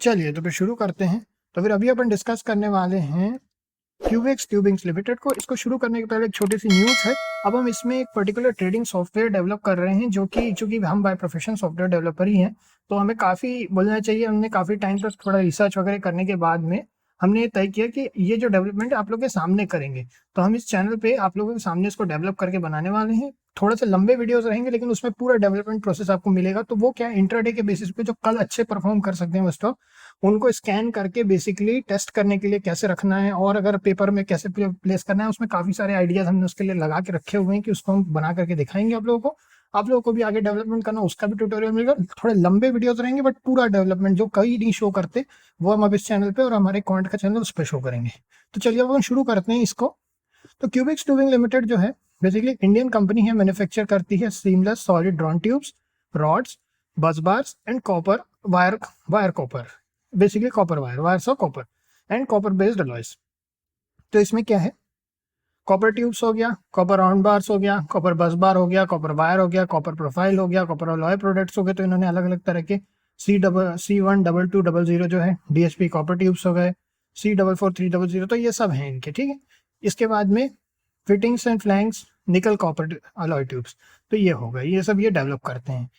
चलिए तो फिर शुरू करते हैं। तो फिर अभी अपन डिस्कस करने वाले हैं क्यूबिक्स ट्यूबिंग्स लिमिटेड को। इसको शुरू करने के पहले एक छोटी सी न्यूज़ है। अब हम इसमें एक पर्टिकुलर ट्रेडिंग सॉफ्टवेयर डेवलप कर रहे हैं जो कि चूंकि हम बाय प्रोफेशन सॉफ्टवेयर डेवलपर ही हैं, तो हमें काफ़ी बोलना चाहिए, हमने काफ़ी टाइम तक थोड़ा रिसर्च वगैरह करने के बाद में हमने ये तय किया कि ये जो डेवलपमेंट आप लोग के सामने करेंगे। तो हम इस चैनल पे आप लोगों के सामने इसको डेवलप करके बनाने वाले हैं। थोड़े से लंबे वीडियोस रहेंगे लेकिन उसमें पूरा डेवलपमेंट प्रोसेस आपको मिलेगा। तो वो क्या इंट्राडे के बेसिस पे जो कल अच्छे परफॉर्म कर सकते हैं वो स्टॉक, उनको स्कैन करके बेसिकली टेस्ट करने के लिए कैसे रखना है और अगर पेपर में कैसे प्लेस करना है, उसमें काफ़ी सारे आइडियाज हमने उसके लिए लगा के रखे हुए हैं कि उसको हम बना करके दिखाएंगे आप लोगों को। आप लोगों को भी आगे डेवलपमेंट करना, उसका भी ट्यूटोरियल मिलेगा। थोड़े लंबे वीडियोस रहेंगे बट पूरा डेवलपमेंट जो कई नहीं शो करते वो हम अब इस चैनल पे और हमारे कॉन्ट का चैनल उस पर शो करेंगे। तो चलिए अब हम शुरू करते हैं इसको। तो क्यूबिक्स ट्यूबिंग लिमिटेड जो है बेसिकली इंडियन कंपनी है, मैन्युफैक्चर करती है seamless solid drawn tubes, rods, bus bars and copper wire, wire copper, basically copper wire, wires of copper and copper based alloys. तो इसमें क्या है, कॉपर ट्यूब्स हो गया, कॉपर राउंड बार्स हो गया, कॉपर बस बार हो गया, कॉपर वायर हो गया, कॉपर प्रोफाइल हो गया, कॉपर अलॉय प्रोडक्ट्स हो गए। तो इन्होंने अलग अलग तरह के C12200 जो है DSP कॉपर ट्यूब्स हो गए, C44300, तो ये सब हैं इनके, ठीक है। इसके बाद में फिटिंग्स एंड फ्लैंक्स निकल कॉपर अलॉय ट्यूब्स, तो ये हो गए, ये सब ये डेवलप करते हैं।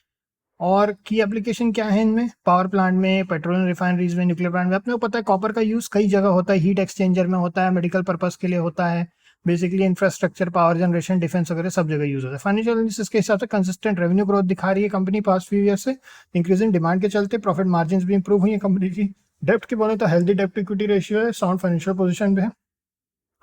और की एप्लीकेशन क्या है इनमें, पावर प्लांट में, पेट्रोलियम रिफाइनरीज में, न्यूक्लियर प्लांट में। अपने को पता है कॉपर का यूज़ कई जगह होता है, हीट एक्सचेंजर में होता है, मेडिकल पर्पस के लिए होता है, basically infrastructure, power generation, defence वगैरह सब जगह यूज होता है। फाइनेंशियल एनालिसिस के हिसाब से कंसिस्टेंट रेवेन्यू ग्रोथ दिखा रही है कंपनी पास्ट फ्यू ईयर से, इंक्रीजिंग डिमांड के चलते प्रॉफिट मार्जिन भी इंप्रूव हुई है कंपनी की। डेप्ट की बोले तो हेल्दी डेप्ट इक्विटी रेशियो है, साउंड फाइनेंशियल पोजीशन पे है,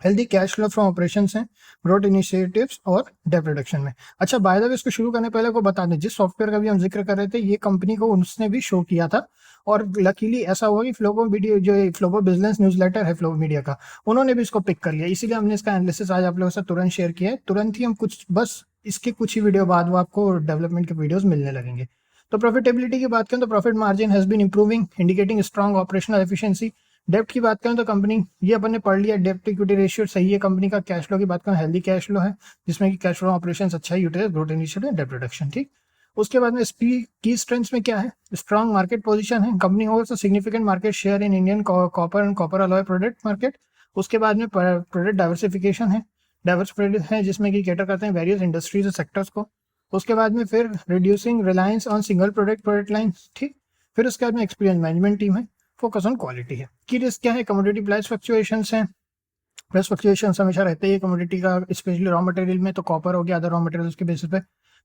healthy cash flow from operations हैं, ग्रोथ इनिशिएटिव्स और डेब्ट रिडक्शन में। अच्छा, बाय द वे इसको शुरू करने पहले को बता दें, जिस सॉफ्टवेयर का भी हम जिक्र कर रहे थे ये कंपनी को उसने भी शो किया था। और लकीली ऐसा हुआ कि फ्लोबो वीडियो जो फ्लोबो बिजनेस न्यूज़लेटर है फ्लोबो मीडिया का, उन्होंने भी इसको पिक कर लिया, इसीलिए हमने इसका एनालिसिस आज आप लोगों से तुरंत शेयर किया है। तुरंत ही हम कुछ बस इसके कुछ ही वीडियो बाद वो आपको डेवलपमेंट के वीडियोस मिलने लगेंगे। तो प्रॉफिटेबिलिटी की बात करें तो profit margin has been improving, indicating strong operational efficiency. डेप्ट की बात करें तो कंपनी, ये अपन ने पढ़ लिया, डेप्ट इक्विटी रेशियो सही है कंपनी का। कैश फ्लो की बात करें, हेल्दी कैश फ्लो है जिसमें कि कैश फ्लो ऑपरेशंस अच्छा है, यूटिलाइज, ग्रोथ इनिशिएटिव, डेप्ट रिडक्शन, ठीक। उसके बाद में की स्ट्रेंथ्स में क्या है, स्ट्रॉन्ग मार्केट पोजीशन है, company holds a significant market share in Indian copper and copper alloy product market. उसके बाद में प्रोडक्ट डाइवर्सिफिकेशन है, डाइवर्स प्रोडक्ट है जिसमें कि कैटर करते हैं वेरियस इंडस्ट्रीज और सेक्टर्स को। उसके बाद में फिर reducing reliance on single product line, ठीक। फिर उसके बाद में एक्सपीरियंस मैनेजमेंट टीम है, फोकस ऑन क्वालिटी है। की रिस्क क्या है, कमोडिटी प्राइस फ्लक्चुएशंस हैं, प्राइस फ्लक्चुएशंस हमेशा रहते ही है कमोडिटी का, स्पेशली रॉ मटेरियल में, तो कॉपर हो गया, अदर रॉ मटेरियल्स के बेसिस पे।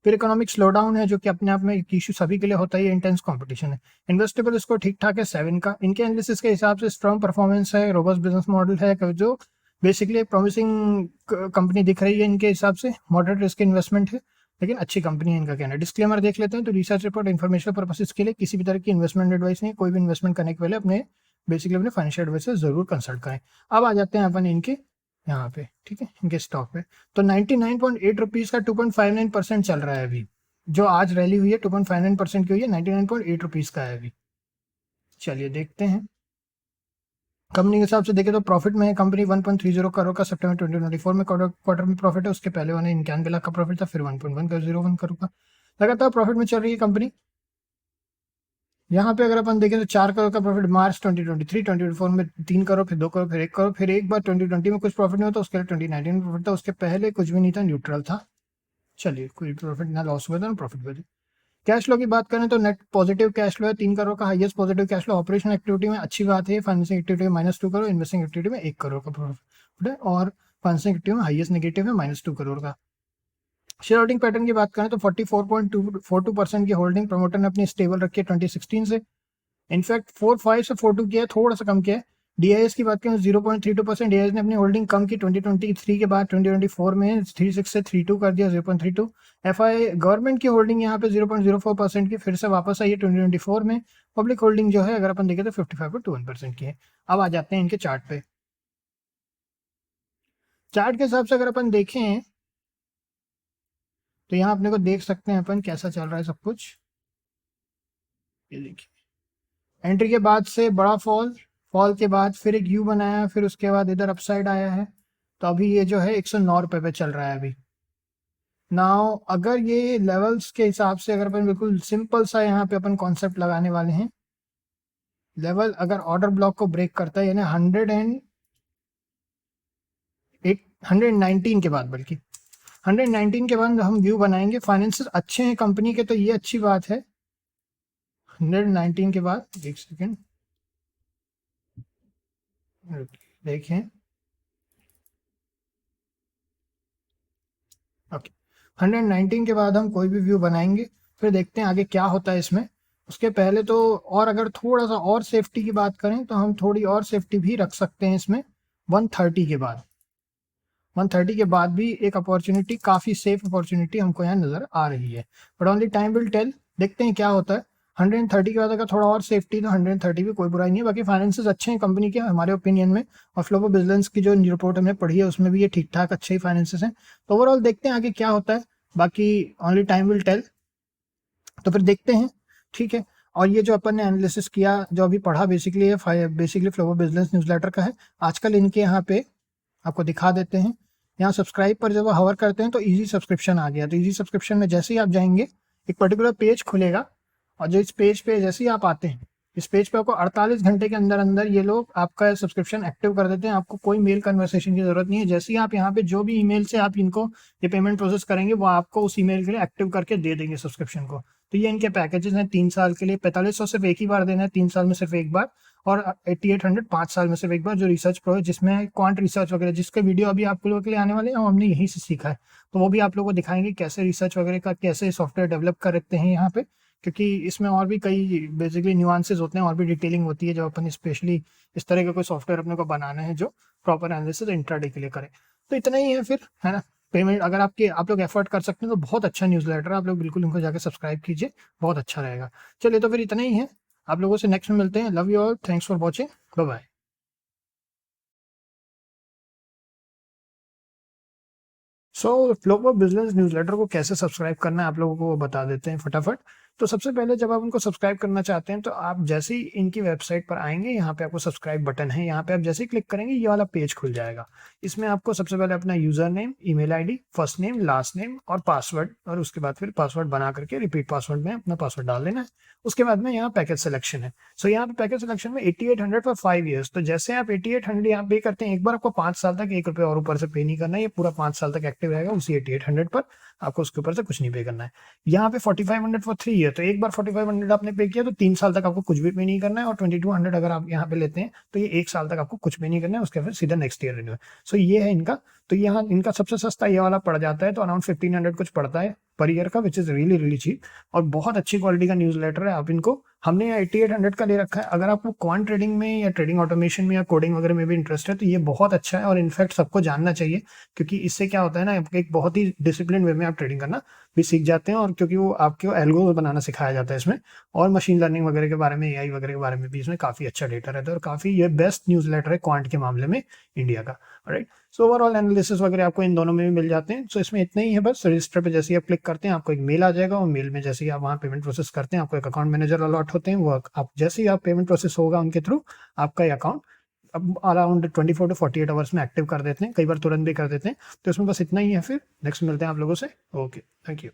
फिर इकोनॉमिक स्लो डाउन है जो कि अपने आप में एक इशू सभी के लिए होता है, इंटेंस कंपटीशन है। इन्वेस्टेबल इसको ठीक ठाक है 7 का। इनके एनालिसिस के हिसाब से स्ट्रॉन्ग परफॉर्मेंस है, रोबस्ट बिजनेस मॉडल है, जो बेसिकली एक प्रॉमिसिंग कंपनी दिख रही है इनके हिसाब से। मॉडरेट रिस्क इन्वेस्टमेंट है लेकिन अच्छी कंपनी है, इनका कहना है। डिस्क्लेमर देख लेते हैं तो रिसर्च रिपोर्ट इन्फॉर्मेशन पर्पसेस के लिए, किसी भी तरह की इन्वेस्टमेंट एडवाइस नहीं, कोई भी इन्वेस्टमेंट करने के पहले अपने बेसिकली अपने फाइनेंशियल एडवाइस से जरूर कंसल्ट करें। अब आ जाते हैं अपन इनके यहाँ पे, ठीक है, इनके स्टॉक पे। तो 99.8 रुपीज़ का 2.59% चल रहा है अभी, जो आज रैली हुई है 2.59% की हुई है, 99.8 रुपीज़ का है अभी। चलिए देखते हैं कंपनी के हिसाब से देखें तो प्रॉफिट में है कंपनी 1.30 करोड़ का सितंबर 2024 में क्वार्टर में प्रॉफिट है। उसके पहले 91 लाख का प्रॉफिट था, फिर 1.101 करोड़ का लगातार प्रॉफिट में चल रही है कंपनी। यहाँ पे अगर अपन देखें तो 4 करोड़ का प्रॉफिट मार्च 2023-2024 में, 3 करोड़, फिर 2 करोड़, फिर 1 करोड़, फिर एक बार 2020 में कुछ प्रॉफिट नहीं होता, उसके लिए 2019 में प्रॉफिट था, उसके पहले कुछ भी नहीं था, न्यूट्रल था। चलिए, कोई प्रॉफिट ना लॉस हुआ था ना प्रॉफिट हुआ था। कैश फ्लो की बात करें तो नेट पॉजिटिव कैश फ्लो है, 3 करोड़ का highest positive cash flow. Operation activity में अच्छी बात है, फाइनेंसिंग एक्टिविटी में -2 करोड़, इन्वेस्टिंग एक्टिविटी में 1 करोड़ का प्रॉफिट है, और फाइनेंसिंग एक्टिविटी में हाईएस्ट नेगेटिव है -2 करोड़ का। शेयर होल्डिंग पैटर्न की बात करें तो 44.42% की होल्डिंग प्रमोटर ने अपनी स्टेबल रखी है 2016 से। इनफैक्ट 45 से 42 किया है, थोड़ा सा कम किया है। डीआईएस की बात करें 0.32%, डीआईएस ने अपनी होल्डिंग कम की 2023 के बाद, 2024 में 36 से 32 कर दिया, 0.32। एफआई गवर्नमेंट की होल्डिंग यहाँ पे 0.04% की फिर से वापस आई है 2024 में। पब्लिक होल्डिंग जो है अगर अपन देखें तो 55.21% की है। अब आ जाते हैं इनके चार्ट पे। चार्ट के हिसाब से अगर अपन देखें तो यहाँ अपने को देख सकते हैं अपन कैसा चल रहा है सब कुछ। ये देखिए, एंट्री के बाद से बड़ा फॉल, फॉल के बाद फिर एक यू बनाया, फिर उसके बाद इधर अपसाइड आया है। तो अभी ये जो है 109 रुपये पे चल रहा है अभी। नाउ अगर ये लेवल्स के हिसाब से अगर अपन बिल्कुल सिंपल सा यहाँ पे अपन कॉन्सेप्ट लगाने वाले हैं लेवल अगर ऑर्डर ब्लॉक को ब्रेक करता है, यानी 119 के बाद, बल्कि 119 के बाद हम व्यू बनाएंगे। फाइनेंसेस अच्छे हैं कंपनी के, तो ये अच्छी बात है। 119 के बाद, एक सेकेंड देखें, ओके, 119 के बाद हम कोई भी व्यू बनाएंगे, फिर देखते हैं आगे क्या होता है इसमें। उसके पहले तो, और अगर थोड़ा सा और सेफ्टी की बात करें तो हम थोड़ी और सेफ्टी भी रख सकते हैं इसमें। 130 के बाद, 130 के बाद भी एक अपॉर्चुनिटी, काफ़ी सेफ अपॉर्चुनिटी हमको यहाँ नज़र आ रही है, but only time will tell. देखते हैं क्या होता है। 130 के बाद अगर थोड़ा और सेफ्टी, तो 130 भी कोई बुराई नहीं है। बाकी फाइनेंसेस अच्छे हैं कंपनी के हमारे ओपिनियन में, और फ्लो ऑफ बिजनेस की जो रिपोर्ट हमने पढ़ी है उसमें भी ये ठीक ठाक अच्छे ही फाइनेंसेस हैं। तो ओवरऑल देखते हैं आगे क्या होता है, बाकी ओनली टाइम विल टेल। तो फिर देखते हैं, ठीक है। और ये जो अपन ने एनालिसिस किया, जो अभी पढ़ा, बेसिकली ये basically flow of business newsletter का है। आजकल इनके यहाँ पे आपको दिखा देते हैं, यहाँ सब्सक्राइब पर जब हवर करते हैं तो इजी सब्सक्रिप्शन आ गया। तो इजी सब्सक्रिप्शन में जैसे ही आप जाएंगे, एक पर्टिकुलर पेज खुलेगा, और जो इस पेज पे जैसे ही आप आते हैं, इस पेज पे आपको 48 घंटे के अंदर अंदर ये लोग आपका सब्सक्रिप्शन एक्टिव कर देते हैं। आपको कोई मेल कन्वर्सेशन की जरूरत नहीं है। जैसे ही आप यहाँ पे जो भी ईमेल से आप इनको ये पेमेंट प्रोसेस करेंगे, वो आपको उस ईमेल के लिए एक्टिव करके दे देंगे सब्सक्रिप्शन को। तो ये इनके पैकेजेस हैं 3 साल के लिए। 4500 सिर्फ एक ही बार देना है, 3 साल में सिर्फ एक बार, और 8800 5 साल में सिर्फ एक बार। जो रिसर्च प्रो है, जिसमें क्वांट रिसर्च वगैरह, जिसके वीडियो अभी आप लोगों के लिए आने वाले हैं, हमने यहीं से सीखा है, तो वो भी आप लोगों को दिखाएंगे कैसे रिसर्च वगैरह का, कैसे सॉफ्टवेयर डेवलप कर रखते हैं यहाँ पे, क्योंकि इसमें और भी कई बेसिकली न्यूआंसेस होते हैं, और भी डिटेलिंग होती है, जब अपन स्पेशली इस तरह का कोई सॉफ्टवेयर अपने को बनाना है जो प्रॉपर एनालिसिस इंट्राडे के लिए करे। तो इतना ही है फिर, है ना। पेमेंट अगर आप लोग एफर्ट कर सकते हैं तो बहुत अच्छा न्यूज़लेटर है, आप लोग बिल्कुल इनको जाकर सब्सक्राइब कीजिए, बहुत अच्छा रहेगा। चलिए, तो फिर इतना ही है, आप लोगों से नेक्स्ट में मिलते हैं। Love you all, thanks for watching, bye bye. Flow of business newsletter को कैसे सब्सक्राइब करना है आप लोगों को वो बता देते हैं फटाफट। तो सबसे पहले जब आप उनको सब्सक्राइब करना चाहते हैं, तो आप जैसे ही इनकी वेबसाइट पर आएंगे, यहाँ पे आपको सब्सक्राइब बटन है, यहाँ पे आप जैसे ही क्लिक करेंगे ये वाला पेज खुल जाएगा। इसमें आपको सबसे पहले अपना user name, email ID, first name, last name और पासवर्ड, और उसके बाद फिर पासवर्ड बना करके रिपीट पासवर्ड में अपना पासवर्ड डाल देना है। उसके बाद में यहाँ पैकेज सिलेक्शन है। सो यहाँ पे पैकेज सिलेक्शन में 8800 फॉर 5 ईयर्स। तो जैसे आप 8800 यहाँ पे करते हैं, एक बार आपको 5 साल तक 1 रुपये और ऊपर से पे नहीं करना है, ये पूरा 5 साल तक एक्टिव रहेगा उसी 8800 पर, आपको उसके ऊपर से कुछ नहीं पे करना है। यहाँ पे 4500 फॉर 3 ईयर, तो एक बार 4500 आपने पे किया तो 3 साल तक आपको कुछ भी पे नहीं करना है। और 2200 अगर आप यहाँ पे लेते हैं तो ये 1 साल तक आपको कुछ पे नहीं करना है, उसके बाद सीधा नेक्स्ट ईयर रिन्यू। सो ये है इनका। तो यहाँ इनका सबसे सस्ता ये वाला पड़ जाता है, तो अराउंड 1500 कुछ पड़ता है पर ईयर का, which is really really cheap, और बहुत अच्छी क्वालिटी का न्यूज़लेटर है। आप इनको, हमने यहाँ 8800 का ले रखा है। अगर आपको क्वांट ट्रेडिंग में या ट्रेडिंग ऑटोमेशन में या कोडिंग वगैरह में भी इंटरेस्ट है, तो ये बहुत अच्छा है, और इनफैक्ट सबको जानना चाहिए, क्योंकि इससे क्या होता है ना, एक बहुत ही डिसिप्लिन वे में आप ट्रेडिंग करना भी सीख जाते हैं, और क्योंकि वो आपको एल्गो बनाना सिखाया जाता है इसमें, और मशीन लर्निंग वगैरह के बारे में, एआई वगैरह के बारे में भी इसमें काफ़ी अच्छा डेटा रहता है, और काफ़ी ये बेस्ट न्यूज़लेटर है क्वांट के मामले में इंडिया का। राइट, सो ओवरऑल एनालिसिस वगैरह आपको इन दोनों में भी मिल जाते हैं। सो इसमें इतना ही है, बस रजिस्टर पे जैसे ही आप क्लिक करते हैं आपको एक मेल आ जाएगा, और मेल में जैसे ही आप वहाँ पेमेंट प्रोसेस करते हैं, आपको एक अकाउंट मैनेजर अलॉट होते हैं, वो आप जैसे ही आप पेमेंट प्रोसेस होगा उनके थ्रू, आपका ये अकाउंट अब अराउंड 24 to 48 आवर्स में एक्टिव कर देते हैं, कई बार तुरंत भी कर देते हैं। तो इसमें बस इतना ही है, फिर नेक्स्ट मिलते हैं आप लोगों से। Okay, thank you.